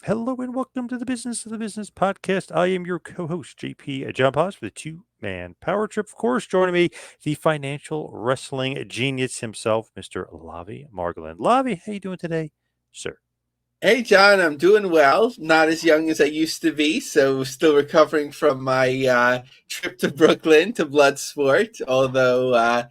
Hello and welcome to the Business of the Business podcast. I am your co-host, JP John Poz, for the two-man power trip. Of course, joining me, the financial wrestling genius himself, Mr. Lavie Margolin. Lavie, how you doing today, sir? Hey, John, I'm doing well. Not as young as I used to be, so still recovering from my trip to Brooklyn to Bloodsport, although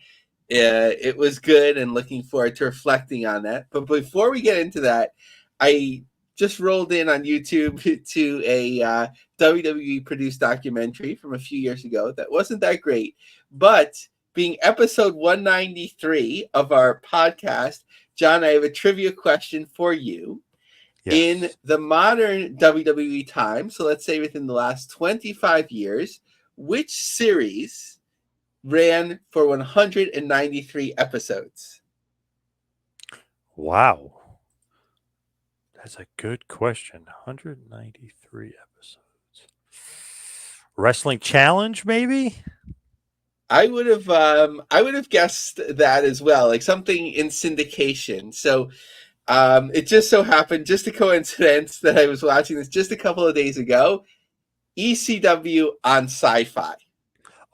it was good and looking forward to reflecting on that. But before we get into that, I just rolled in on YouTube to a WWE produced documentary from a few years ago that wasn't that great, but being episode 193 of our podcast, John, I have a trivia question for you. In Yes. the modern WWE time, so let's say within the last 25 years, which series ran for 193 episodes? Wow. That's a good question. 193 episodes. Wrestling Challenge, maybe? I would have guessed that as well, like something in syndication. So it just so happened, just a coincidence, that I was watching this just a couple of days ago. ECW on Sci-Fi.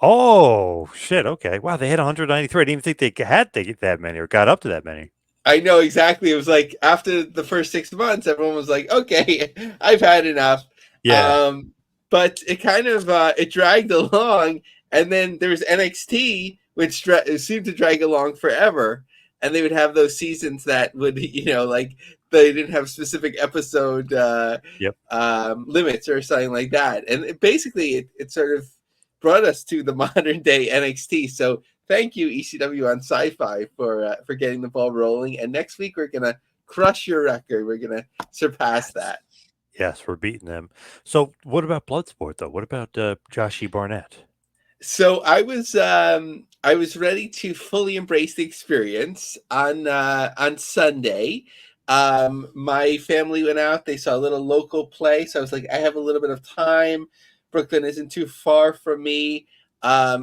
Oh, shit. Okay. Wow, they had 193. I didn't even think they had to get that many or got up to that many. I know exactly. It was like after the first 6 months, everyone was like, "Okay, I've had enough." Yeah. Um, but it kind of it dragged along, and then there was NXT, which seemed to drag along forever. And they would have those seasons that would, like they didn't have specific episode Yep. limits or something like that. And it sort of brought us to the modern day NXT. So thank you, ECW on Sci-Fi, for getting the ball rolling. And next week we're gonna crush your record. We're gonna surpass Yes. that. Yes, we're beating them. So, what about Bloodsport, though? What about Joshy Barnett? So I was ready to fully embrace the experience on Sunday. My family went out. They saw a little local play, so I was like, I have a little bit of time. Brooklyn isn't too far from me.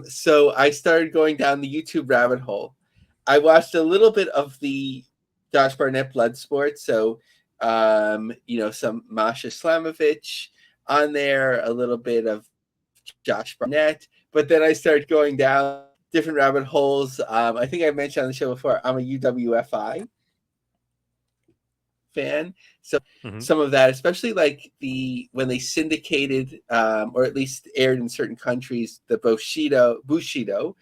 So I started going down the YouTube rabbit hole. I watched a little bit of the Josh Barnett Bloodsport. So some Masha Slamovich on there, a little bit of Josh Barnett, but then I started going down different rabbit holes. I think I mentioned on the show before, I'm a UWFI fan. So Hmm. some of that, especially like when they syndicated or at least aired in certain countries, the Bushido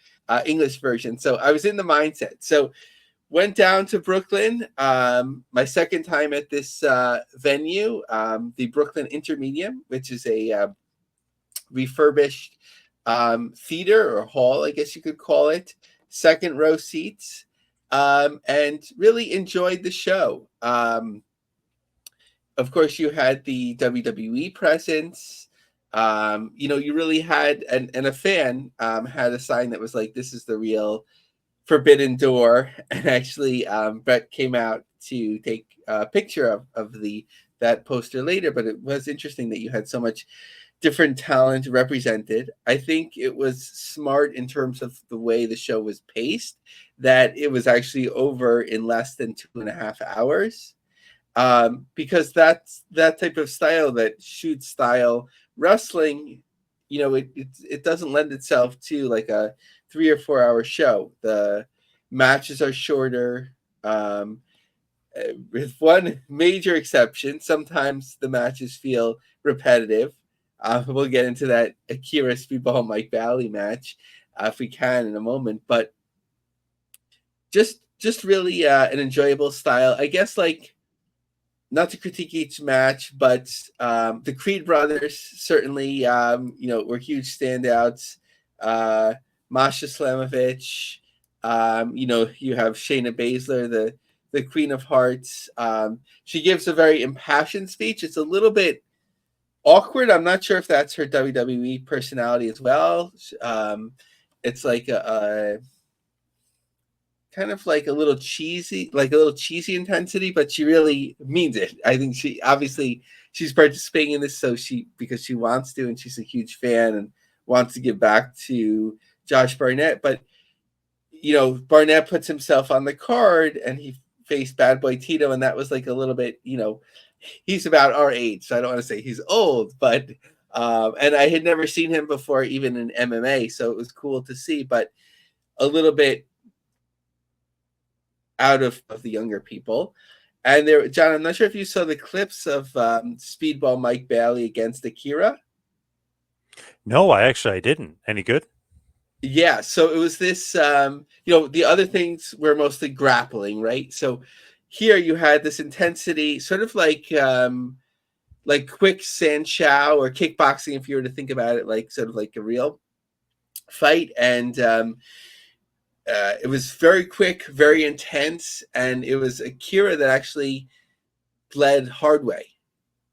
English version. So I was in the mindset. So went down to Brooklyn. My second time at this venue, the Brooklyn Intermedium, which is a refurbished theater or hall, I guess you could call it. Second row seats, and really enjoyed the show. Of course, you had the WWE presence. You really had, and a fan had a sign that was like, "This is the real Forbidden Door." And actually, Brett came out to take a picture of the that poster later. But it was interesting that you had so much different talent represented. I think it was smart in terms of the way the show was paced, that it was actually over in less than 2.5 hours. Because that's that type of style, that shoot style wrestling, it doesn't lend itself to like a 3 or 4 hour show. The matches are shorter. With one major exception, sometimes the matches feel repetitive. We'll get into that Akira Speedball Mike Bailey match if we can in a moment, but just really an enjoyable style. I guess, like, not to critique each match, but the Creed brothers certainly were huge standouts. Uh, Masha Slamovich, you have Shayna Baszler, the Queen of Hearts. She gives a very impassioned speech. It's a little bit awkward. I'm not sure if that's her WWE personality as well. It's like a kind of like a little cheesy intensity, but she really means it. I think she's participating in this because she wants to, and she's a huge fan and wants to give back to Josh Barnett. But Barnett puts himself on the card, and he faced Bad Boy Tito, and that was like a little bit, he's about our age, so I don't want to say he's old, but and I had never seen him before, even in MMA, so it was cool to see, but a little bit out of the younger people. And there, John, I'm not sure if you saw the clips of Speedball Mike Bailey against Akira. No, I didn't. Any good? Yeah, so it was this. The other things were mostly grappling, right? So here you had this intensity, sort of like quick Sanchow or kickboxing, if you were to think about it, like sort of like a real fight, and it was very quick, very intense, and it was Akira that actually bled hard way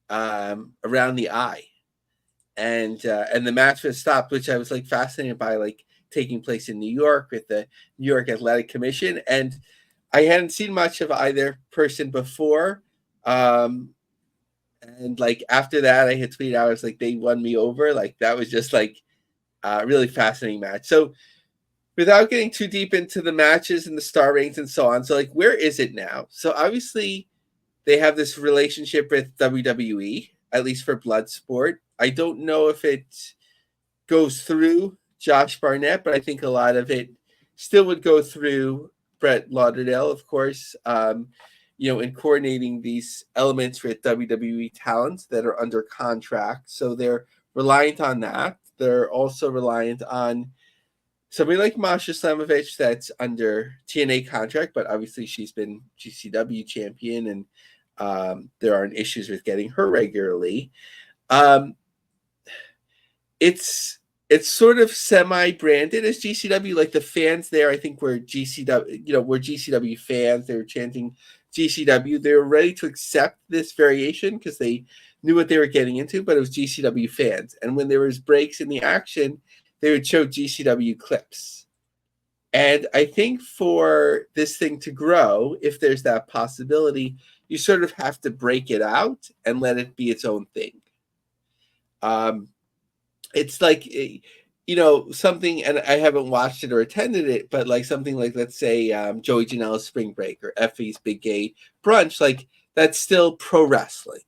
around the eye, and the match was stopped, which I was like fascinated by, like taking place in New York with the New York Athletic Commission, and I hadn't seen much of either person before. And like after that, I had tweeted out, I was like, they won me over. Like that was just like a really fascinating match. So without getting too deep into the matches and the star ratings and so on, so like where is it now? So obviously they have this relationship with WWE, at least for Bloodsport. I don't know if it goes through Josh Barnett, but I think a lot of it still would go through Brett Lauderdale, of course, in coordinating these elements with WWE talents that are under contract. So they're reliant on that. They're also reliant on somebody like Masha Slamovich that's under TNA contract, but obviously she's been GCW champion, and there aren't issues with getting her regularly. It's sort of semi-branded as GCW. Like the fans there, I think were GCW, were GCW fans. They were chanting GCW. They were ready to accept this variation because they knew what they were getting into, but it was GCW fans. And when there was breaks in the action, they would show GCW clips. And I think for this thing to grow, if there's that possibility, you sort of have to break it out and let it be its own thing. It's like, something, and I haven't watched it or attended it, but like something like, let's say, Joey Janela's Spring Break or Effie's Big Gay Brunch, like that's still pro wrestling,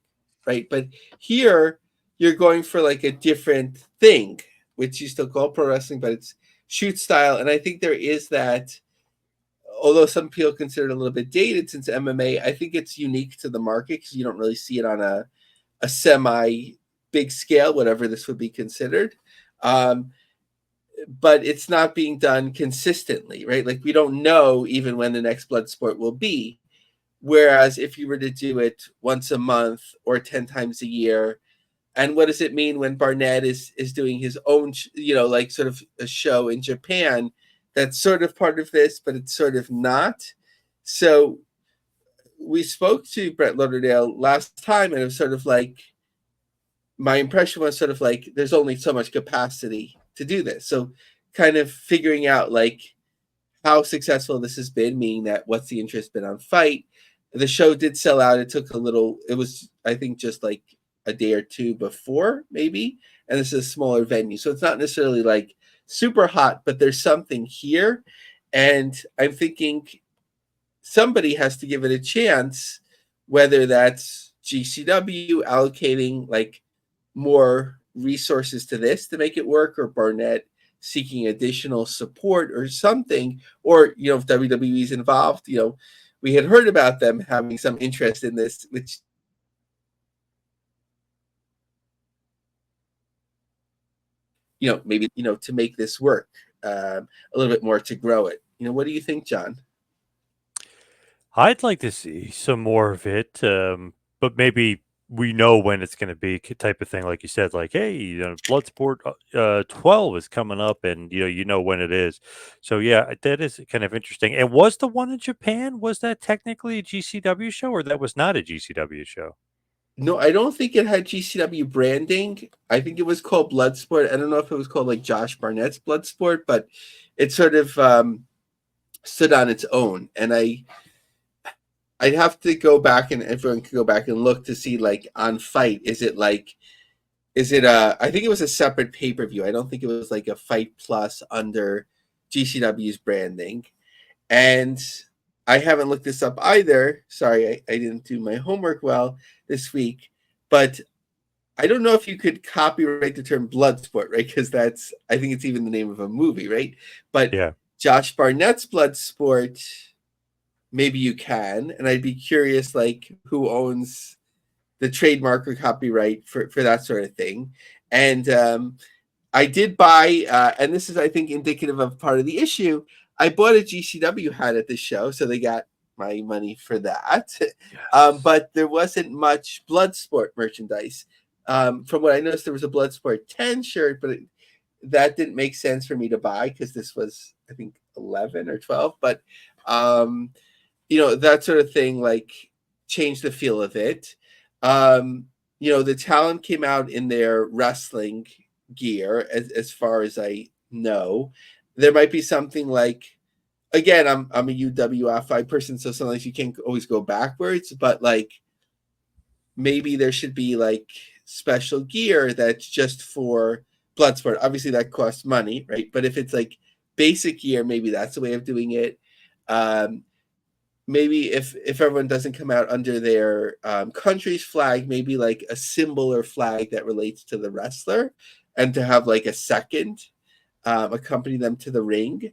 right? But here you're going for like a different thing, which you still call pro wrestling, but it's shoot style. And I think there is that, although some people consider it a little bit dated since MMA, I think it's unique to the market because you don't really see it on a semi big scale, whatever this would be considered. But it's not being done consistently, right? Like we don't know even when the next Bloodsport will be. Whereas if you were to do it once a month or 10 times a year, and what does it mean when Barnett is doing his own, like sort of a show in Japan that's sort of part of this, but it's sort of not. So we spoke to Brett Lauderdale last time, and it was sort of like, my impression was sort of like there's only so much capacity to do this. So kind of figuring out like how successful this has been, meaning that what's the interest been on Fight. The show did sell out. It took it was, I think, just like a day or two before maybe. And this is a smaller venue. So it's not necessarily like super hot, but there's something here. And I'm thinking somebody has to give it a chance, whether that's GCW allocating like more resources to this to make it work, or Barnett seeking additional support or something, or if WWE is involved. We had heard about them having some interest in this, which maybe to make this work a little bit more, to grow it. What do you think, John? I'd like to see some more of it, but maybe we know when it's going to be, type of thing. Like you said, like, hey, Bloodsport 12 is coming up, and you know when it is. So yeah, that is kind of interesting. And was the one in Japan, was that technically a GCW show, or that was not a GCW show? No, I don't think it had GCW branding. I think it was called Bloodsport. I don't know if it was called like Josh Barnett's Bloodsport, but it sort of stood on its own. And I'd have to go back, and everyone could go back and look to see, like, on Fight, is it I think it was a separate pay-per-view. I don't think it was like a Fight Plus under GCW's branding. And I haven't looked this up either. Sorry, I didn't do my homework well this week, but I don't know if you could copyright the term Bloodsport, right? Because I think it's even the name of a movie, right? But Yeah. Josh Barnett's Bloodsport, maybe you can. And I'd be curious, like, who owns the trademark or copyright for that sort of thing. And I did buy, and this is, I think, indicative of part of the issue. I bought a GCW hat at the show, so they got my money for that. Yes. But there wasn't much Bloodsport merchandise. From what I noticed, there was a Bloodsport 10 shirt, but that didn't make sense for me to buy because this was, I think, 11 or 12. But, that sort of thing, like, changed the feel of it. The talent came out in their wrestling gear, as far as I know. There might be something like, again, I'm a UWFI person, so sometimes you can't always go backwards, but like maybe there should be like special gear that's just for Bloodsport. Obviously that costs money, right? But if it's like basic gear, maybe that's the way of doing it. Maybe if everyone doesn't come out under their country's flag, maybe like a symbol or flag that relates to the wrestler, and to have like a second accompany them to the ring.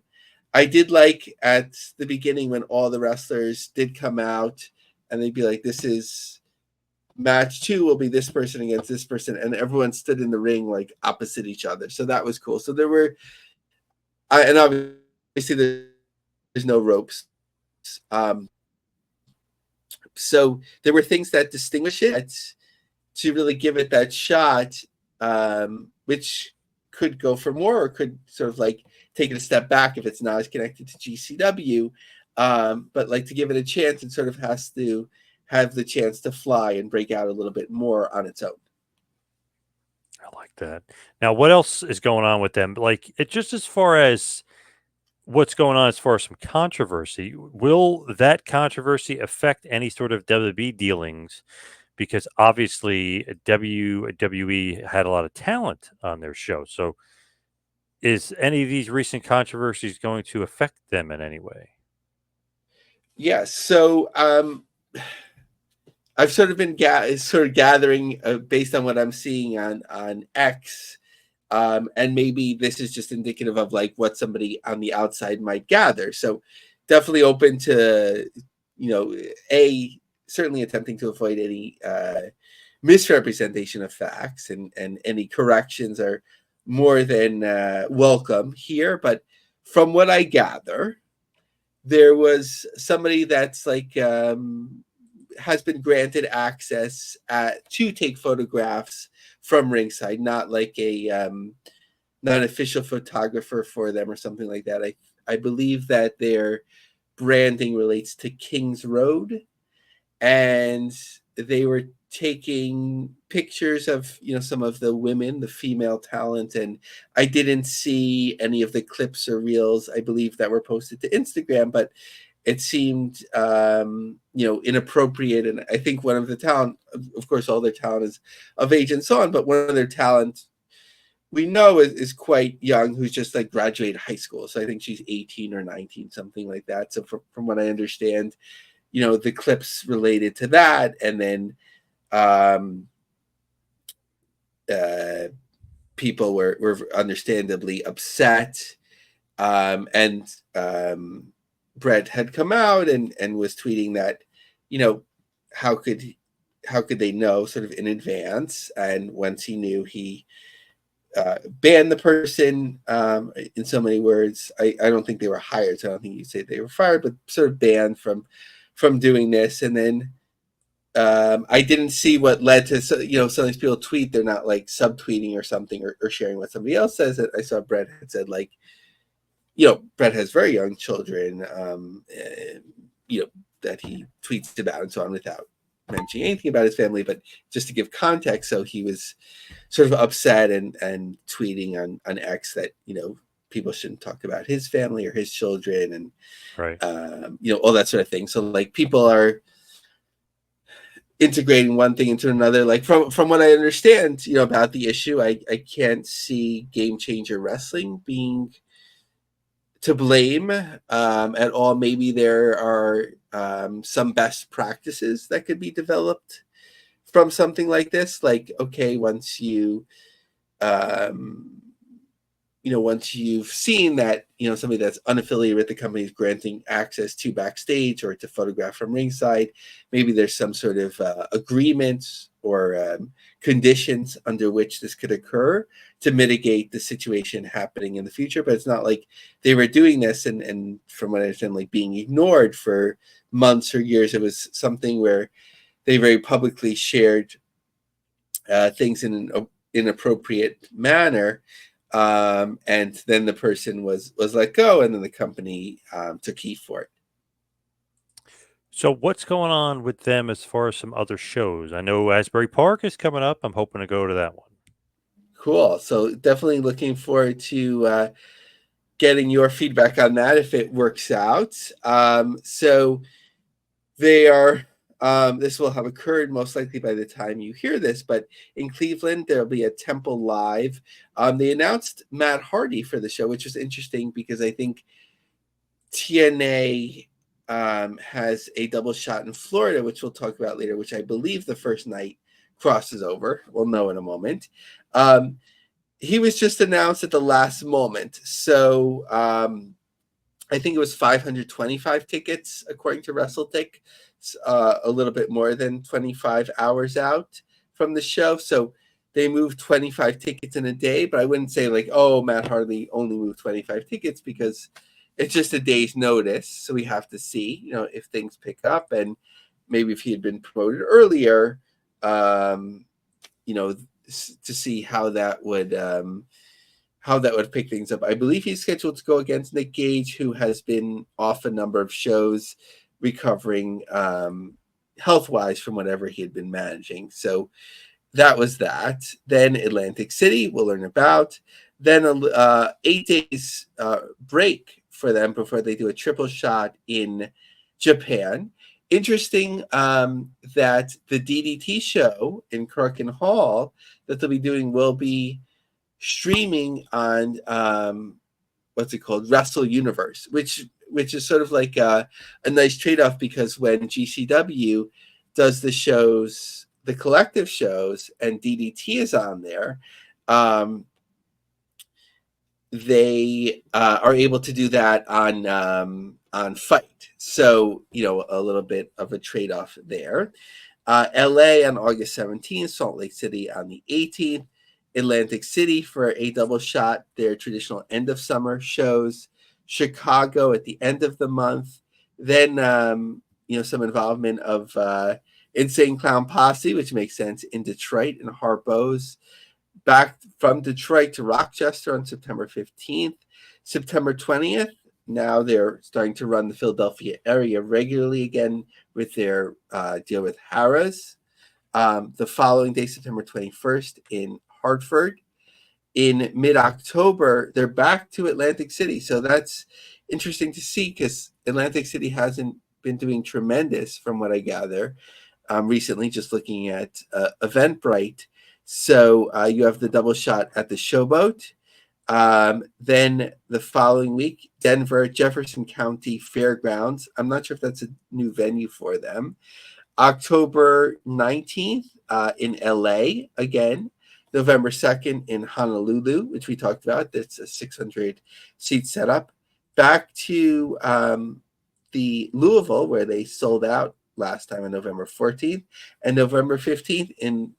I did like at the beginning when all the wrestlers did come out and they'd be like, this is match 2 will be this person against this person, and everyone stood in the ring like opposite each other. So that was cool. So there were, and obviously there's no ropes. So there were things that distinguish it to really give it that shot, which could go for more or could sort of like take it a step back if it's not as connected to GCW. But like to give it a chance, it sort of has to have the chance to fly and break out a little bit more on its own. I like that. Now, what else is going on with them? Like, it just as far as what's going on as far as some controversy, will that controversy affect any sort of WWE dealings? Because obviously WWE had a lot of talent on their show. So is any of these recent controversies going to affect them in any way? Yes. So I've sort of been gathering based on what I'm seeing on X, and maybe this is just indicative of like what somebody on the outside might gather. So definitely open to certainly attempting to avoid any misrepresentation of facts, and any corrections are more than welcome here. But from what I gather, there was somebody that's like has been granted access to take photographs from ringside, not like a not an official photographer for them or something like that. I believe that their branding relates to Kings Road, and they were taking pictures of some of the women, the female talent, and I didn't see any of the clips or reels, I believe, that were posted to Instagram, but it seemed inappropriate. And I think one of the talent, of course all their talent is of age and so on, but one of their talent we know is quite young, who's just like graduated high school. So I think she's 18 or 19, something like that. So from what I understand, the clips related to that, and then people were understandably upset, and Brett had come out and was tweeting that how could they know sort of in advance, and once he knew, he banned the person, in so many words. I don't think they were hired, so I don't think you say they were fired, but sort of banned from doing this. And then I didn't see what led to some of these people tweet, they're not like subtweeting or something, or sharing what somebody else says. I saw Brett had said like, Brett has very young children, that he tweets about and so on, without mentioning anything about his family, but just to give context. So he was sort of upset and tweeting on X that people shouldn't talk about his family or his children, and Right. all that sort of thing. So like people are integrating one thing into another. Like from what I understand, about the issue, I can't see Game Changer Wrestling being to blame at all. Maybe there are some best practices that could be developed from something like this. Like, okay, once um, once you've seen that, somebody that's unaffiliated with the company is granting access to backstage or to photograph from ringside, maybe there's some sort of agreements or conditions under which this could occur to mitigate the situation happening in the future. But it's not like they were doing this and from what I understand, like being ignored for months or years. It was something where they very publicly shared things in an inappropriate manner. And then the person was let go, and then the company took heed for it. So what's going on with them as far as some other shows? I know Asbury Park is coming up. I'm hoping to go to that one. Cool. So definitely looking forward to getting your feedback on that if it works out. So they are. This will have occurred most likely by the time you hear this, but in Cleveland, there'll be a Temple Live. They announced Matt Hardy for the show, which was interesting because I think TNA has a double shot in Florida, which we'll talk about later, which I believe the first night crosses over. We'll know in a moment. He was just announced at the last moment. So I think it was 525 tickets, according to WrestleTick, a little bit more than 25 hours out from the show. So they moved 25 tickets in a day, but I wouldn't say like, oh, Matt Hardy only moved 25 tickets because it's just a day's notice. So we have to see, if things pick up and maybe if he had been promoted earlier, to see how that would pick things up. I believe he's scheduled to go against Nick Gage, who has been off a number of shows, recovering health-wise from whatever he had been managing. So that was that. Then Atlantic City, we'll learn about. Then 8 days break for them before they do a triple shot in Japan. Interesting that the DDT show in Croken Hall that they'll be doing will be streaming on what's it called, Wrestle Universe, which is sort of like a nice trade-off, because when GCW does the shows, the collective shows, and DDT is on there, they are able to do that on Fight. So a little bit of a trade-off there. LA on August 17th, Salt Lake City on the 18th, Atlantic City for a double shot, their traditional end of summer shows, Chicago at the end of the month, then some involvement of Insane Clown Posse, which makes sense, in Detroit and Harpo's, back from Detroit to Rochester on September 15th. September 20th, now they're starting to run the Philadelphia area regularly again with their deal with Harrah's. The following day, September 21st, in Hartford. In mid-October, they're back to Atlantic City. So that's interesting to see, because Atlantic City hasn't been doing tremendous from what I gather recently, just looking at Eventbrite. So you have the double shot at the Showboat. Then the following week, Denver, Jefferson County Fairgrounds. I'm not sure if that's a new venue for them. October 19th in LA again. November 2nd in Honolulu, which we talked about. That's a 600 seat setup. Back to the Louisville, where they sold out last time on November 14th. And November 15th in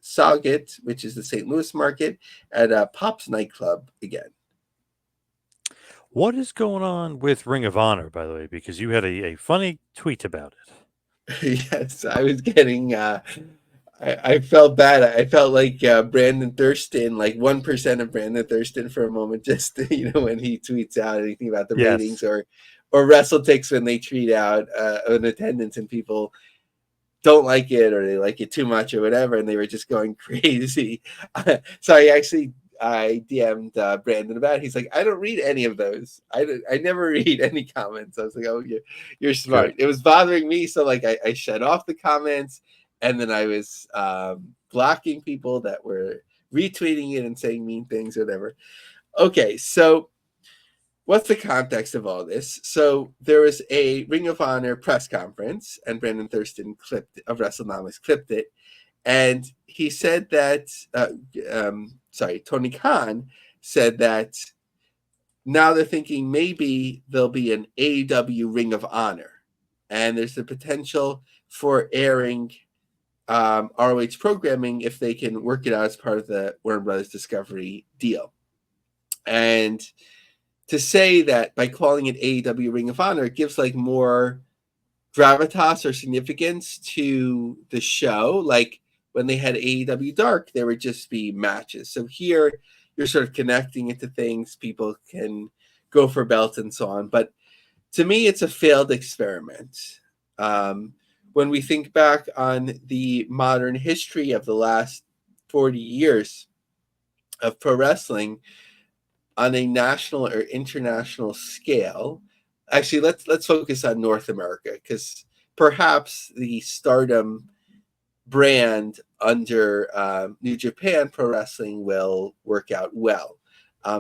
Sauget, which is the St. Louis market, at Pop's nightclub again. What is going on with Ring of Honor, by the way? Because you had a funny tweet about it. Yes, I was getting I felt bad. I felt like Brandon Thurston, like 1% of Brandon Thurston for a moment, just when he tweets out anything about the ratings, or WrestleTix when they tweet out an attendance and people don't like it or they like it too much or whatever, and they were just going crazy. So I DM'd Brandon about it. He's like, I don't read any of those. I never read any comments. I was like, oh, you're smart. Good. It was bothering me, so like I shut off the comments, and then I was blocking people that were retweeting it and saying mean things or whatever. Okay, so what's the context of all this? So there was a Ring of Honor press conference, and Brandon Thurston of WrestleNomics clipped it, and he said that Tony Khan said that now they're thinking maybe there'll be an AEW Ring of Honor, and there's the potential for airing ROH programming if they can work it out as part of the Warner Brothers Discovery deal. And to say that by calling it AEW Ring of Honor, it gives like more gravitas or significance to the show. Like when they had AEW Dark, there would just be matches. So here you're sort of connecting it to things. People can go for belts and so on. But to me, it's a failed experiment. When we think back on the modern history of the last 40 years of pro wrestling on a national or international scale, actually, let's focus on North America, because perhaps the Stardom brand under New Japan Pro Wrestling will work out well.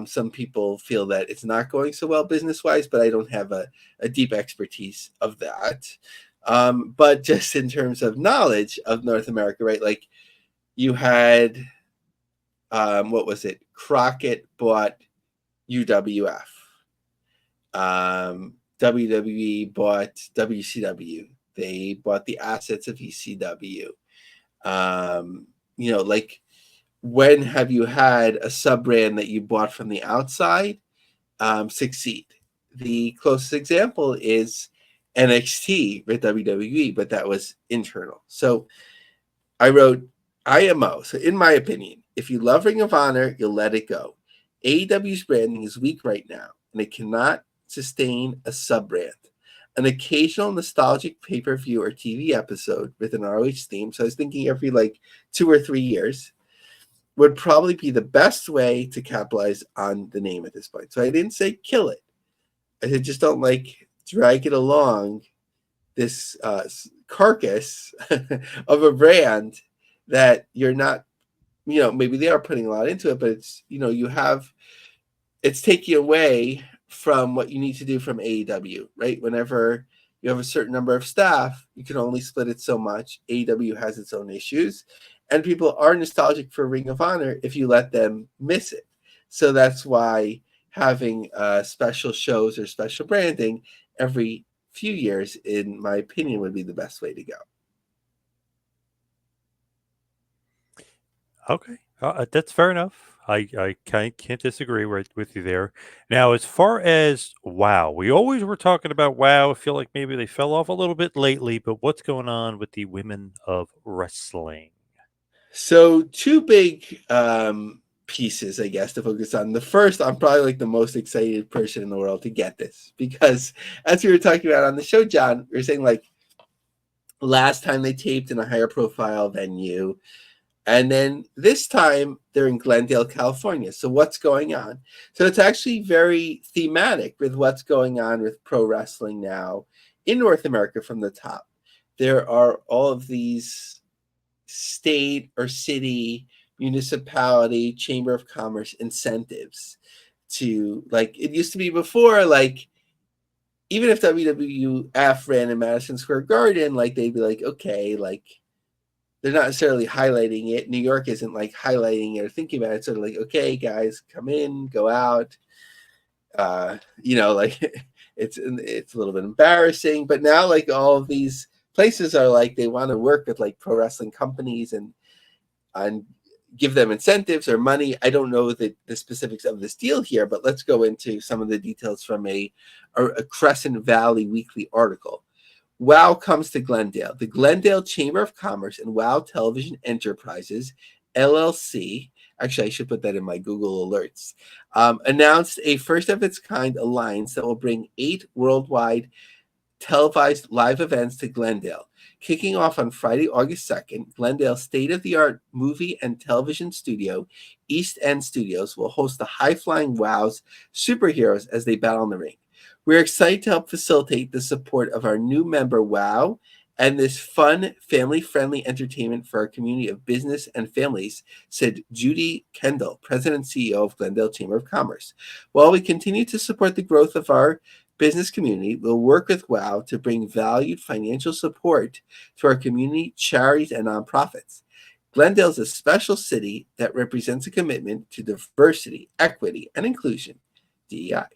Some people feel that it's not going so well business-wise, but I don't have a deep expertise of that. But just in terms of knowledge of North America, right? Like you had, what was it? Crockett bought UWF. WWE bought WCW. They bought the assets of ECW. Like when have you had a sub brand that you bought from the outside succeed? The closest example is NXT with WWE, but that was internal. So I wrote IMO. So in my opinion, if you love Ring of Honor, you'll let it go. AEW's branding is weak right now, and it cannot sustain a sub-brand. An occasional nostalgic pay-per-view or TV episode with an ROH theme, so I was thinking every like 2 or 3 years, would probably be the best way to capitalize on the name at this point. So I didn't say kill it. I said just don't like drag it along this carcass of a brand that you're not, maybe they are putting a lot into it, but it's, it's taking away from what you need to do from AEW, right? Whenever you have a certain number of staff, you can only split it so much. AEW has its own issues, and people are nostalgic for Ring of Honor if you let them miss it. So that's why having special shows or special branding every few years, in my opinion, would be the best way to go. Okay, that's fair enough. I can't disagree with you there. Now, as far as WoW, we always were talking about WoW. I feel like maybe they fell off a little bit lately, but what's going on with the women of wrestling? So 2 big pieces, I guess, to focus on. The first, I'm probably like the most excited person in the world to get this, because as we were talking about on the show, John, we were saying like last time they taped in a higher profile venue, and then this time they're in Glendale, California. So what's going on? So it's actually very thematic with what's going on with pro wrestling now in North America from the top. There are all of these state or city, municipality, chamber of commerce incentives to, like, it used to be before, like, even if WWF ran in Madison Square Garden, like, they'd be like, okay, like, they're not necessarily highlighting it. New York isn't like highlighting it or thinking about it. Sort of like, okay, guys, come in, go out. Like it's a little bit embarrassing. But now, like, all of these places are like, they want to work with like pro wrestling companies and give them incentives or money. I don't know the specifics of this deal here, but let's go into some of the details from a Crescent Valley Weekly article. WOW comes to Glendale. The Glendale Chamber of Commerce and WOW Television Enterprises, LLC, actually, I should put that in my Google alerts, announced a first-of-its-kind alliance that will bring 8 worldwide televised live events to Glendale. Kicking off on Friday, August 2nd, Glendale's state-of-the-art movie and television studio, East End Studios, will host the high-flying WOW's superheroes as they battle in the ring. We're excited to help facilitate the support of our new member, WOW, and this fun, family-friendly entertainment for our community of business and families, said Judy Kendall, President and CEO of Glendale Chamber of Commerce. While we continue to support the growth of our business community, we'll work with WOW to bring valued financial support to our community, charities, and nonprofits. Glendale is a special city that represents a commitment to diversity, equity, and inclusion, DEI.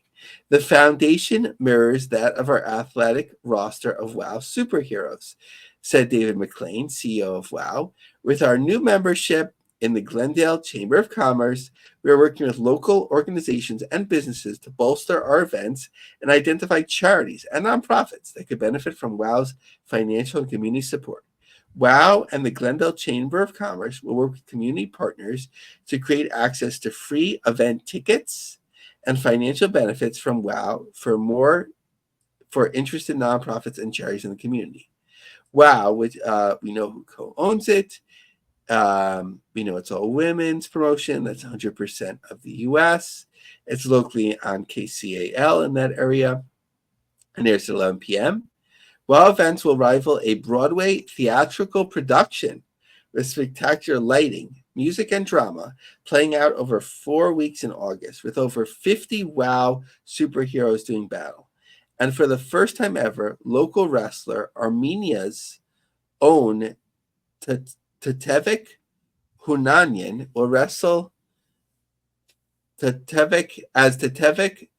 The foundation mirrors that of our athletic roster of WOW superheroes, said David McLean, CEO of WOW. With our new membership in the Glendale Chamber of Commerce, we are working with local organizations and businesses to bolster our events and identify charities and nonprofits that could benefit from WOW's financial and community support. WOW and the Glendale Chamber of Commerce will work with community partners to create access to free event tickets and financial benefits from WOW for interested nonprofits and charities in the community. WOW, which we know who co-owns it. We know it's all women's promotion. That's 100% of the U.S. It's locally on KCAL in that area, and there's at 11 p.m. WOW events will rival a Broadway theatrical production with spectacular lighting, music, and drama playing out over 4 weeks in August, with over 50 WOW superheroes doing battle. And for the first time ever, local wrestler Armenia's own Tetevik Hunanyan will wrestle Tetevik,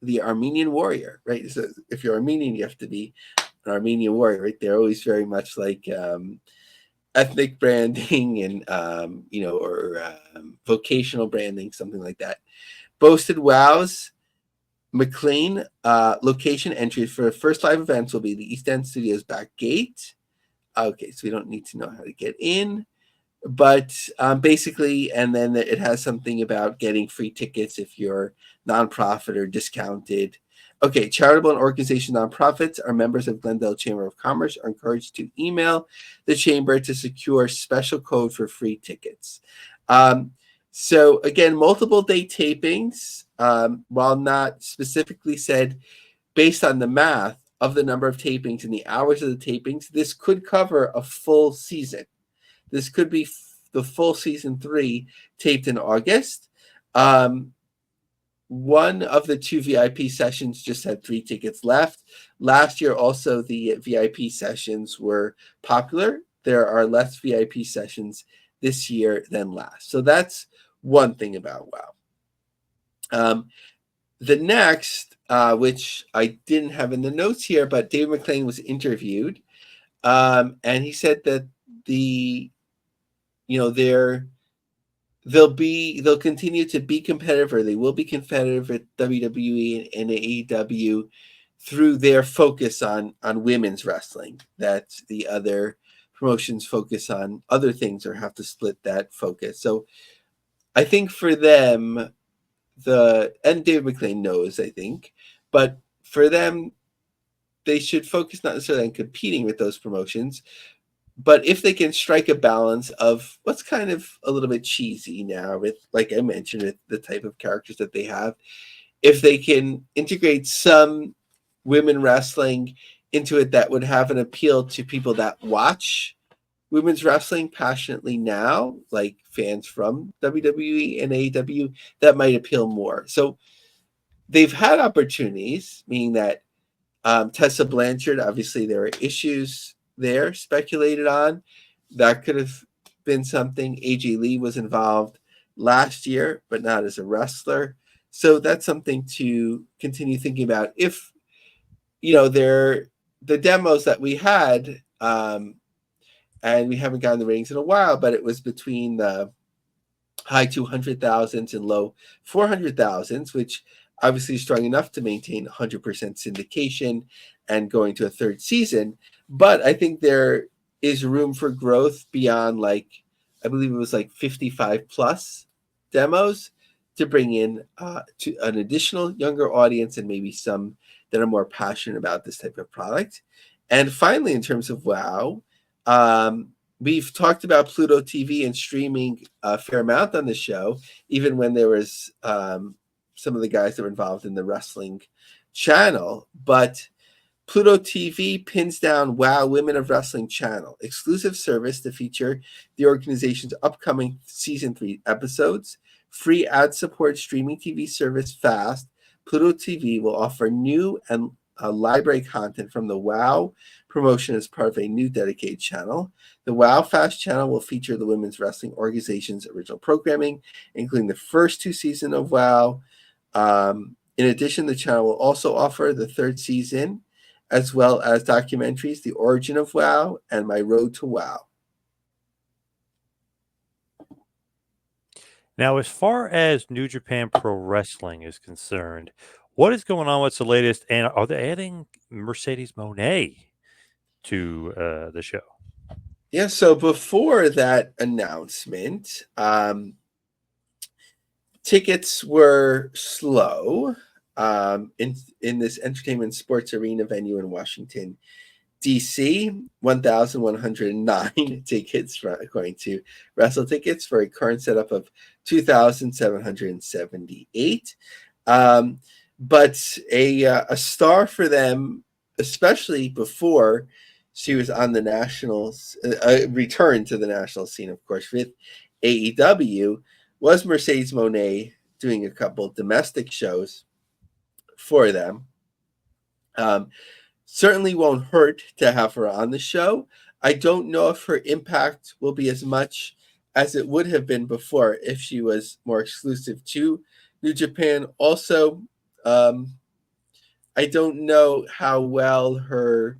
the Armenian warrior, right? So if you're Armenian, you have to be an Armenian warrior, right? They're always very much like ethnic branding and vocational branding, something like that. Boasted WOW's McLean location entries for the first live events will be the East End Studios back gate. Okay, so we don't need to know how to get in, but basically, and then it has something about getting free tickets if you're nonprofit or discounted. Okay, charitable and organization nonprofits are members of Glendale Chamber of Commerce are encouraged to email the chamber to secure special code for free tickets. So again, multiple day tapings, while not specifically said based on the math of the number of tapings and the hours of the tapings, this could cover a full season. This could be the full season 3 taped in August. One of the 2 VIP sessions just had 3 tickets left. Last year, also, the VIP sessions were popular. There are less VIP sessions this year than last. So that's one thing about WOW. The next, which I didn't have in the notes here, but David McLean was interviewed, and he said that they'll continue to be competitive, or they will be competitive at WWE and AEW through their focus on women's wrestling. That the other promotions focus on other things or have to split that focus. So I think for them, and David McLean knows, I think, but for them, they should focus not necessarily on competing with those promotions, but if they can strike a balance of what's kind of a little bit cheesy now with, like I mentioned, with the type of characters that they have, if they can integrate some women wrestling into it that would have an appeal to people that watch women's wrestling passionately now, like fans from WWE and AEW, that might appeal more. So they've had opportunities, meaning that Tessa Blanchard, obviously there are issues there speculated on. That could have been something. AJ Lee was involved last year, but not as a wrestler. So that's something to continue thinking about. If, the demos that we had, and we haven't gotten the ratings in a while, but it was between the high 200,000s and low 400,000s, which obviously is strong enough to maintain 100% syndication and going to a third season. But I think there is room for growth beyond, I believe it was 55 plus demos to bring in to an additional younger audience and maybe some that are more passionate about this type of product. And finally, in terms of WOW, we've talked about Pluto TV and streaming a fair amount on the show, even when there was some of the guys that were involved in the wrestling channel. But Pluto TV pins down WOW Women of Wrestling channel, exclusive service to feature the organization's upcoming season 3 episodes. Free ad support streaming TV service Fast. Pluto TV will offer new and library content from the WOW promotion as part of a new dedicated channel. The WOW Fast channel will feature the Women's Wrestling Organization's original programming, including the first 2 seasons of WOW. In addition, the channel will also offer the 3rd season, as well as documentaries, The Origin of WOW and My Road to WOW. Now, as far as New Japan Pro Wrestling is concerned, what is going on? What's the latest? And are they adding Mercedes Moné to the show? Yeah, so before that announcement, tickets were slow in this entertainment sports arena venue in Washington, DC. 1,109 tickets, according to Wrestle Tickets, for a current setup of 2,778. But a star for them, especially before she was on the nationals, return to the national scene, of course, with AEW, was Mercedes Moné, doing a couple domestic shows for them. Certainly won't hurt to have her on the show. I don't know if her impact will be as much as it would have been before if she was more exclusive to New Japan. Also, I don't know how well her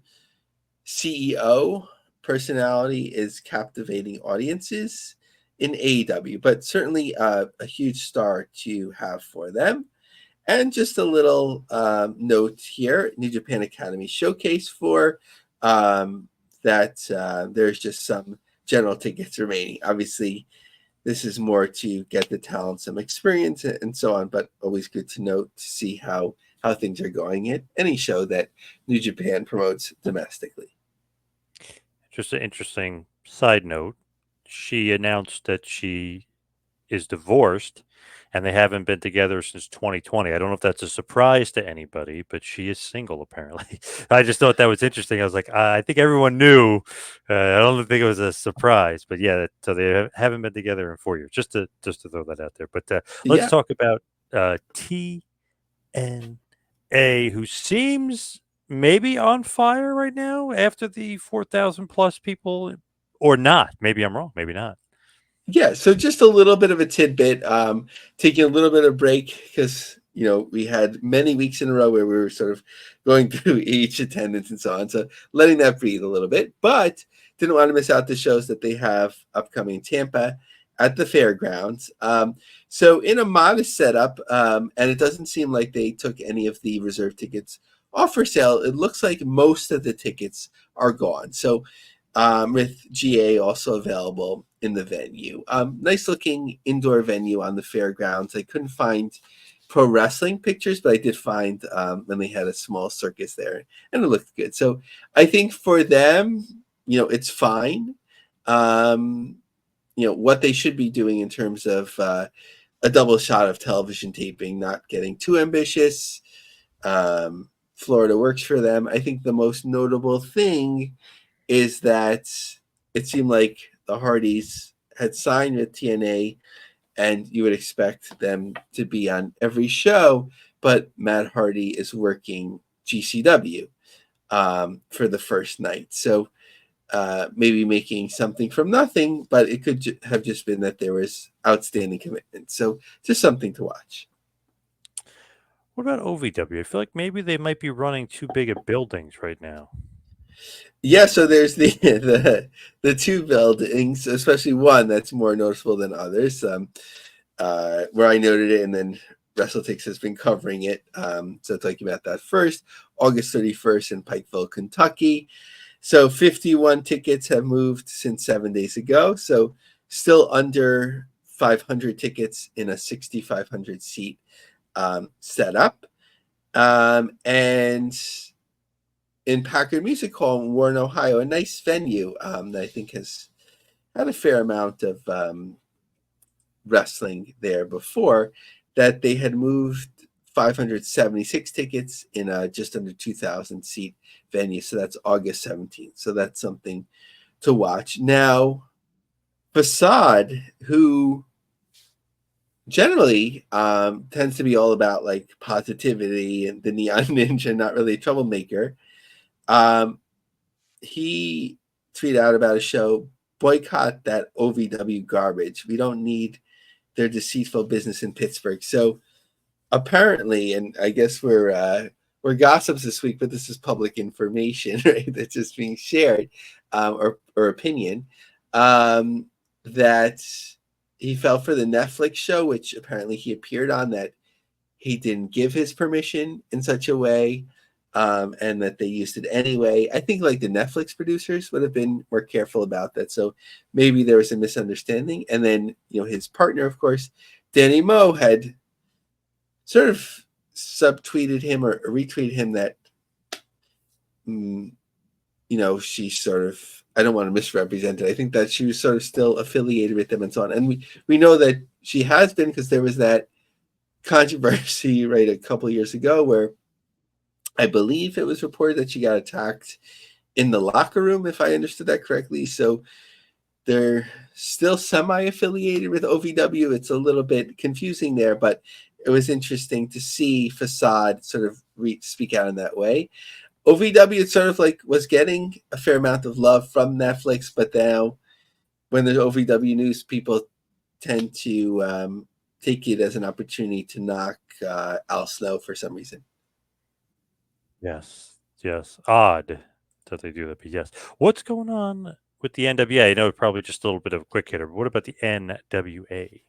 CEO personality is captivating audiences in AEW, but certainly a huge star to have for them. And just a little note here, New Japan Academy Showcase for that there's just some general tickets remaining. Obviously, this is more to get the talent some experience and so on, but always good to note to see how things are going at any show that New Japan promotes domestically. Just an interesting side note. She announced that she is divorced and they haven't been together since 2020. I don't know if that's a surprise to anybody, but she is single apparently. I just thought that was interesting. I was like, I think everyone knew. I don't think it was a surprise, but yeah, so they haven't been together in 4 years. Just to throw that out there. But let's Yeah. talk about TNA, who seems maybe on fire right now after the 4,000 plus people, or not. Maybe I'm wrong. Maybe not. Yeah, so just a little bit of a tidbit, taking a little bit of break because we had many weeks in a row where we were sort of going through each attendance and so on, so letting that breathe a little bit, but didn't want to miss out the shows that they have upcoming in Tampa at the fairgrounds. So in a modest setup, and it doesn't seem like they took any of the reserve tickets off for sale. It looks like most of the tickets are gone. So with GA also available in the venue. Nice looking indoor venue on the fairgrounds. I couldn't find pro wrestling pictures, but I did find when they had a small circus there, and it looked good. So I think for them, it's fine. What they should be doing in terms of a double shot of television taping, not getting too ambitious. Florida works for them. I think the most notable thing is that it seemed like the Hardys had signed with TNA, and you would expect them to be on every show, but Matt Hardy is working GCW for the first night. So maybe making something from nothing, but it could have just been that there was outstanding commitment. So just something to watch. What about OVW? I feel like maybe they might be running too big of buildings right now. Yeah, so there's the two buildings, especially one that's more noticeable than others. Where I noted it, and then WrestleTix has been covering it. So talking about that first, August 31st in Pikeville, Kentucky. So 51 tickets have moved since 7 days ago. So still under 500 tickets in a 6,500 seat setup. And in Packard Music Hall in Warren, Ohio, a nice venue that I think has had a fair amount of wrestling there before, that they had moved 576 tickets in a just under 2,000 seat venue. So that's August 17th. So that's something to watch. Now, Facade, who generally tends to be all about like positivity and the neon ninja, not really a troublemaker. He tweeted out about a show, boycott that OVW garbage. We don't need their deceitful business in Pittsburgh. So apparently, and I guess we're gossips this week, but this is public information, right? That's just being shared, or opinion, that he fell for the Netflix show, which apparently he appeared on, that he didn't give his permission in such a way, and that they used it anyway. I think like the Netflix producers would have been more careful about that. So maybe there was a misunderstanding. And then, his partner, of course, Danny Moe, had sort of subtweeted him or retweeted him that, she sort of, I don't want to misrepresent it. I think that she was sort of still affiliated with them and so on. And we know that she has been, because there was that controversy, right, a couple of years ago where I believe it was reported that she got attacked in the locker room, if I understood that correctly. So they're still semi-affiliated with OVW. It's a little bit confusing there, but it was interesting to see Facade sort of speak out in that way. OVW sort of like was getting a fair amount of love from Netflix, but now when there's OVW news, people tend to take it as an opportunity to knock Al Snow for some reason. Yes. Odd that they do that, but yes. What's going on with the NWA? I know it's probably just a little bit of a quick hitter, but what about the NWA?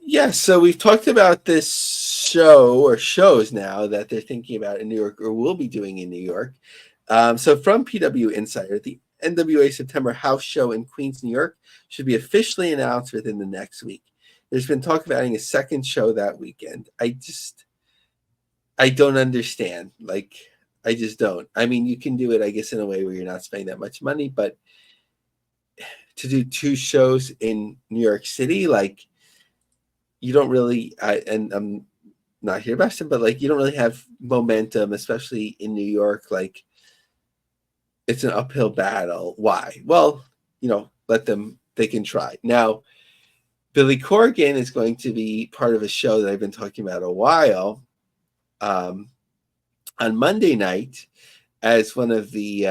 Yeah, so we've talked about this show or shows now that they're thinking about in New York, or will be doing in New York. So from PW Insider, the NWA September house show in Queens, New York should be officially announced within the next week. There's been talk of adding a second show that weekend. I don't understand. Like, I just don't. I mean, you can do it, I guess, in a way where you're not spending that much money, but to do two shows in New York City, like, you don't really, and I'm not here bashing, but like, you don't really have momentum, especially in New York. Like, it's an uphill battle. Why? Well, let them, they can try. Now, Billy Corgan is going to be part of a show that I've been talking about a while, on Monday night, as one of the,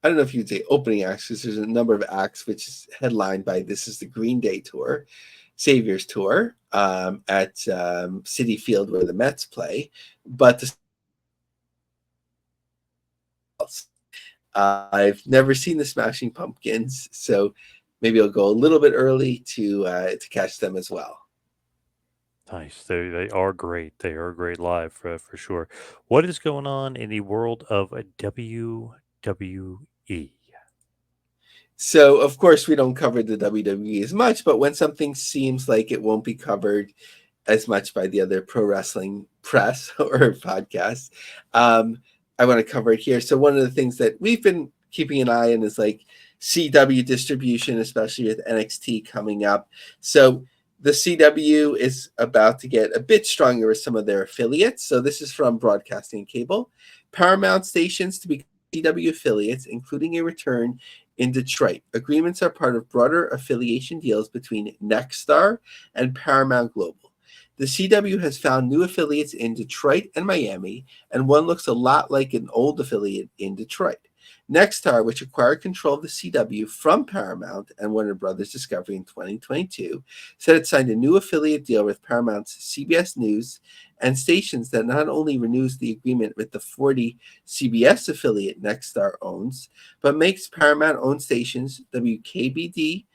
I don't know if you'd say opening acts, because there's a number of acts which is headlined by, this is the Green Day tour, Saviors tour, at Citi Field where the Mets play. But I've never seen the Smashing Pumpkins, so maybe I'll go a little bit early to catch them as well. Nice. They are great. They are great live for sure. What is going on in the world of WWE? So, of course, we don't cover the WWE as much, but when something seems like it won't be covered as much by the other pro wrestling press or podcasts, I want to cover it here. So one of the things that we've been keeping an eye on is like CW distribution, especially with NXT coming up. So the CW is about to get a bit stronger with some of their affiliates. So this is from Broadcasting Cable. Paramount stations to be CW affiliates, including a return in Detroit. Agreements are part of broader affiliation deals between Nexstar and Paramount Global. The CW has found new affiliates in Detroit and Miami, and one looks a lot like an old affiliate in Detroit. Nexstar, which acquired control of the CW from Paramount and Warner Brothers Discovery in 2022, said it signed a new affiliate deal with Paramount's CBS News and stations that not only renews the agreement with the 40 CBS affiliate Nexstar owns, but makes Paramount-owned stations WKBD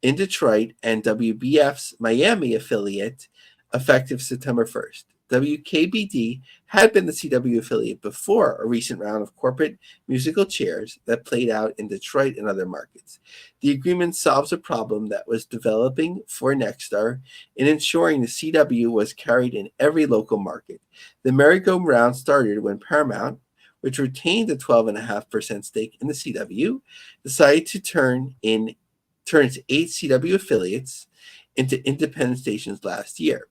in Detroit and WBF's Miami affiliate effective September 1st. WKBD had been the CW affiliate before a recent round of corporate musical chairs that played out in Detroit and other markets. The agreement solves a problem that was developing for Nexstar in ensuring the CW was carried in every local market. The merry-go-round started when Paramount, which retained a 12.5% stake in the CW, decided to turn its 8 CW affiliates into independent stations last year.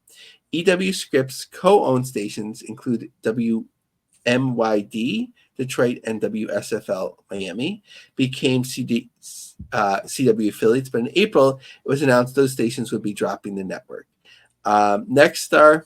EW Scripps co-owned stations include WMYD Detroit and WSFL Miami became CW affiliates, but in April it was announced those stations would be dropping the network. Nexstar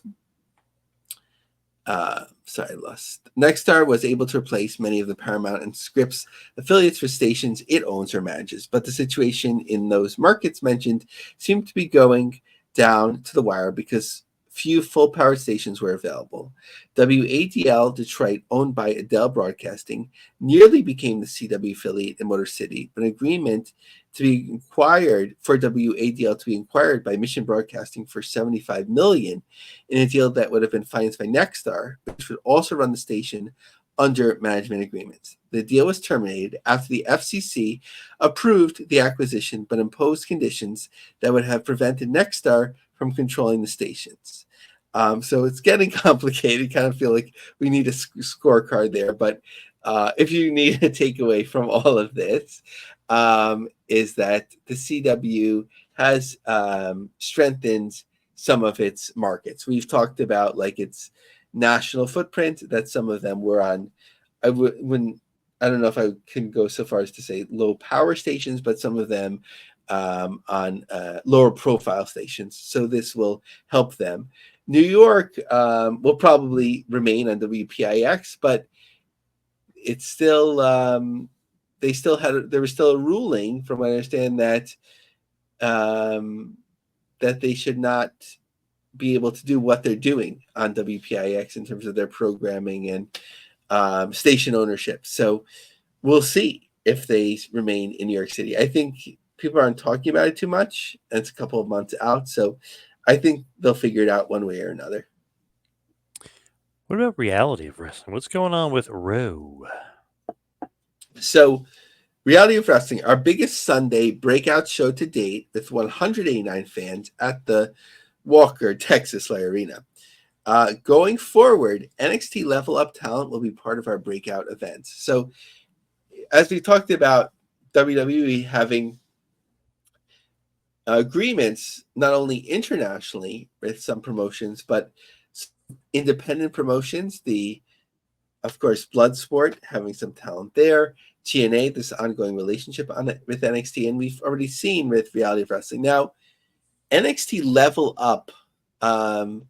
Nexstar was able to replace many of the Paramount and Scripps affiliates for stations it owns or manages, but the situation in those markets mentioned seemed to be going down to the wire because few full-power stations were available. WADL Detroit, owned by Adele Broadcasting, nearly became the CW affiliate in Motor City, but an agreement to be inquired for WADL to be inquired by Mission Broadcasting for $75 million in a deal that would have been financed by Nexstar, which would also run the station under management agreements. The deal was terminated after the FCC approved the acquisition but imposed conditions that would have prevented Nexstar from controlling the stations. So it's getting complicated. Kind of feel like we need a scorecard there. But if you need a takeaway from all of this, is that the CW has strengthened some of its markets. We've talked about like its national footprint, that some of them were on, I don't know if I can go so far as to say low power stations, but some of them on lower profile stations. So this will help them. New York will probably remain on WPIX, but it's still there was still a ruling, from what I understand, that that they should not be able to do what they're doing on WPIX in terms of their programming and station ownership. So we'll see if they remain in New York City. I think people aren't talking about it too much, and it's a couple of months out. So I think they'll figure it out one way or another. What about reality of wrestling? What's going on with Raw? So Reality of Wrestling, our biggest Sunday breakout show to date with 189 fans at the Walker, Texas Arena. Going forward, NXT Level Up talent will be part of our breakout events. So as we talked about WWE having agreements not only internationally with some promotions, but independent promotions, of course, Bloodsport having some talent there, TNA, this ongoing relationship with NXT, and we've already seen with Reality of Wrestling. Now, NXT Level Up, John,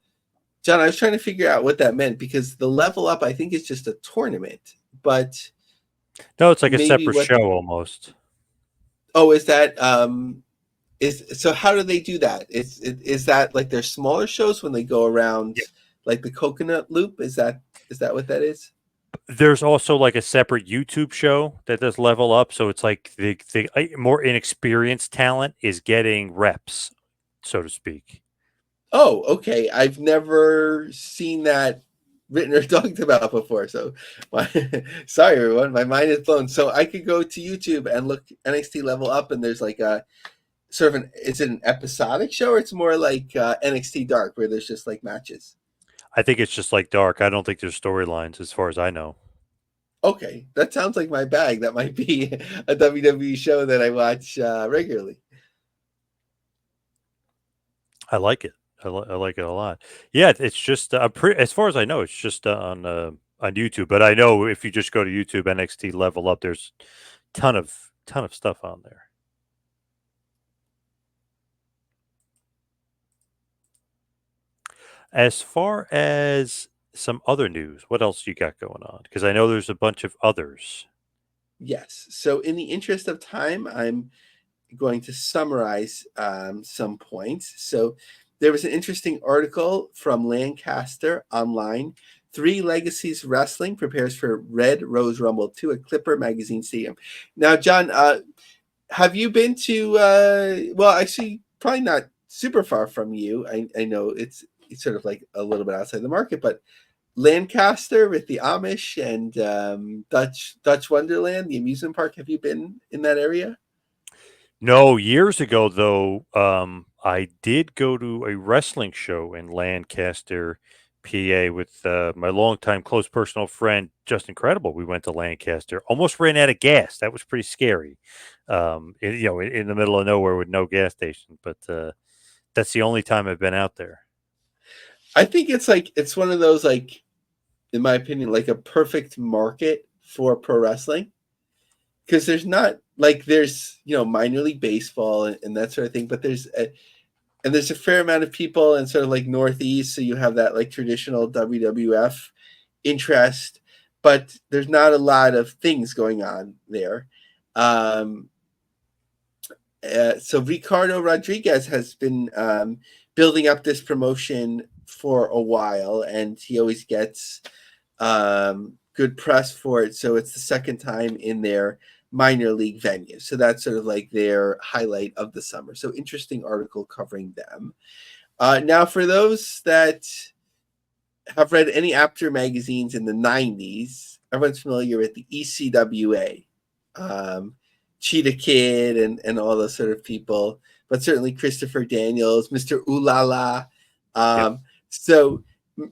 I was trying to figure out what that meant, because the Level Up, I think, is just a tournament, but no, it's like a separate show almost. Oh, is that so how do they do that? Is that like their smaller shows when they go around like the Coconut Loop? Is that what that is? There's also like a separate YouTube show that does Level Up. So it's like the more inexperienced talent is getting reps, so to speak. Oh, okay. I've never seen that written or talked about before. So sorry, everyone. My mind is blown. So I could go to YouTube and look NXT Level Up, and there's like a sort of is it an episodic show, or it's more like NXT Dark where there's just like matches? I think it's just like Dark. I don't think there's storylines as far as I know. Okay, that sounds like my bag. That might be a WWE show that I watch regularly. I like it. I like it a lot. Yeah, it's just as far as I know, it's just on YouTube. But I know if you just go to YouTube NXT Level Up, there's ton of stuff on there. As far as some other news, what else you got going on? Because I know there's a bunch of others. Yes. So in the interest of time, I'm going to summarize some points. So there was an interesting article from Lancaster Online. 3 Legacies Wrestling prepares for Red Rose Rumble 2 at Clipper Magazine Stadium. Now, John, have you been to, well, actually, probably not super far from you. I know it's sort of like a little bit outside the market, but Lancaster with the Amish and Dutch Wonderland, the amusement park. Have you been in that area? No, years ago though, I did go to a wrestling show in Lancaster, PA, with my longtime close personal friend Justin Credible. We went to Lancaster, almost ran out of gas. That was pretty scary. In the middle of nowhere with no gas station. But that's the only time I've been out there. I think it's one of those, like, in my opinion, like a perfect market for pro wrestling, because there's not like there's minor league baseball and that sort of thing, but there's a fair amount of people in sort of like Northeast, so you have that like traditional WWF interest, but there's not a lot of things going on there. Um, so Ricardo Rodriguez has been building up this promotion for a while, and he always gets good press for it. So it's the second time in their minor league venue. So that's sort of like their highlight of the summer. So interesting article covering them. Now, for those that have read any Apter magazines in the 90s, everyone's familiar with the ECWA, Cheetah Kid, and all those sort of people, but certainly Christopher Daniels, Mr. Ooh La La. Yep. So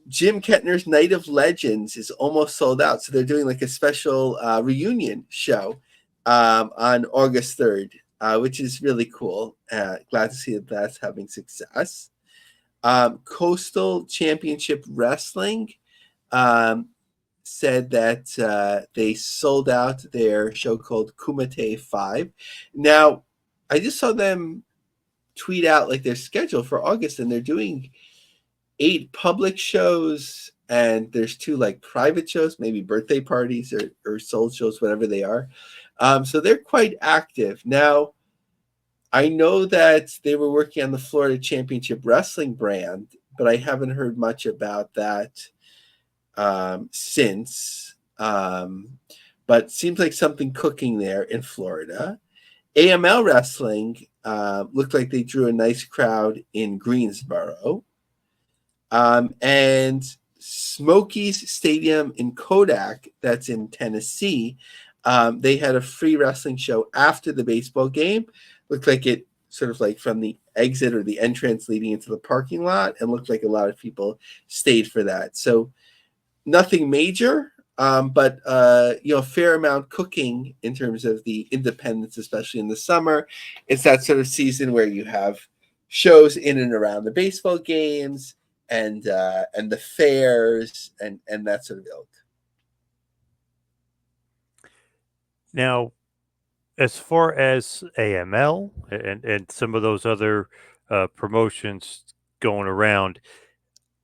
Jim Kettner's Night of Legends is almost sold out. So they're doing like a special reunion show on August 3rd, which is really cool. Glad to see that that's having success. Coastal Championship Wrestling said that they sold out their show called Kumite 5. Now, I just saw them tweet out like their schedule for August, and they're doing 8 public shows, and there's 2 like private shows, maybe birthday parties or soul shows, whatever they are. So they're quite active. Now, I know that they were working on the Florida Championship Wrestling brand, but I haven't heard much about that since. But seems like something cooking there in Florida. AML Wrestling looked like they drew a nice crowd in Greensboro. And Smokies Stadium in Kodak, that's in Tennessee, they had a free wrestling show after the baseball game. Looked like it sort of like from the exit or the entrance leading into the parking lot, and looked like a lot of people stayed for that. So nothing major, but a fair amount cooking in terms of the independents, especially in the summer. It's that sort of season where you have shows in and around the baseball games and the fairs and that sort of ilk. Now, as far as AML and some of those other promotions going around,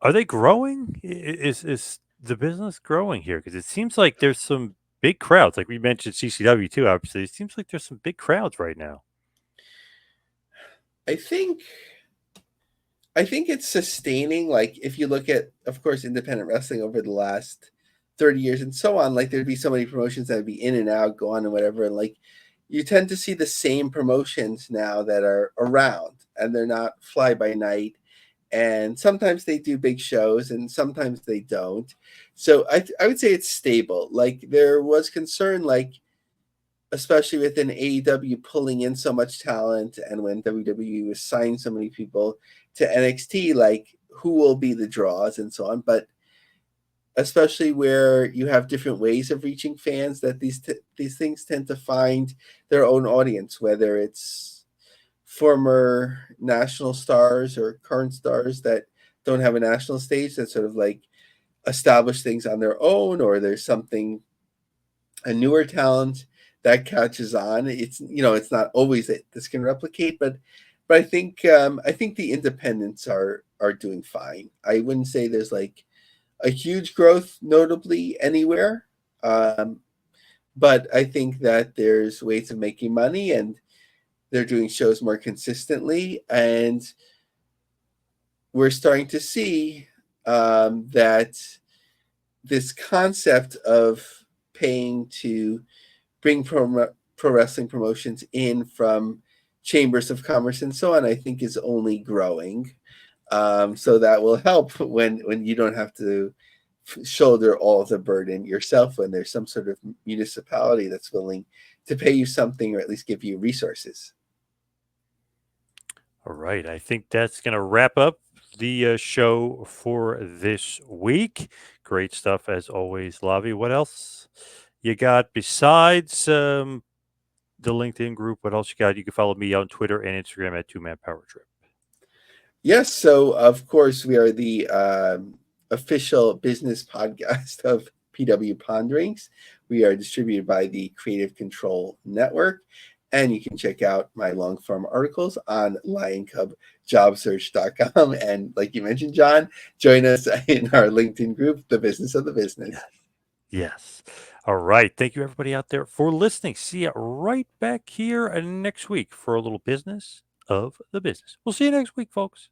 are they growing? Is the business growing here? Because it seems like there's some big crowds. Like we mentioned CCW too, obviously. It seems like there's some big crowds right now. I think I think it's sustaining. Like if you look at, of course, independent wrestling over the last 30 years and so on, like there'd be so many promotions that would be in and out, go on and whatever. And like you tend to see the same promotions now that are around, and they're not fly by night. And sometimes they do big shows and sometimes they don't. So I would say it's stable. Like there was concern, like especially within AEW pulling in so much talent, and when WWE was signing so many people to NXT, like who will be the draws and so on. But especially where you have different ways of reaching fans, that these things tend to find their own audience, whether it's former national stars or current stars that don't have a national stage that sort of like establish things on their own, or there's something, a newer talent that catches on. It's not always that this can replicate, but I think the independents are doing fine. I wouldn't say there's like a huge growth notably anywhere, but I think that there's ways of making money, and they're doing shows more consistently, and we're starting to see that this concept of paying to bring pro wrestling promotions in from chambers of commerce and so on, I think is only growing. So that will help when you don't have to shoulder all of the burden yourself, when there's some sort of municipality that's willing to pay you something, or at least give you resources. All right. I think that's going to wrap up the show for this week. Great stuff as always, Lavi. What else you got besides the LinkedIn group? What else you got? You can follow me on Twitter and Instagram at 2 Man Power Trip. Yes, so of course we are the official business podcast of PW Ponderings. We are distributed by the Creative Control Network, and you can check out my long form articles on lioncubjobsearch.com. And like you mentioned, John, join us in our LinkedIn group, The Business of the Business. Yes. Yes. All right. Thank you, everybody out there, for listening. See you right back here next week for a little business of the business. We'll see you next week, folks.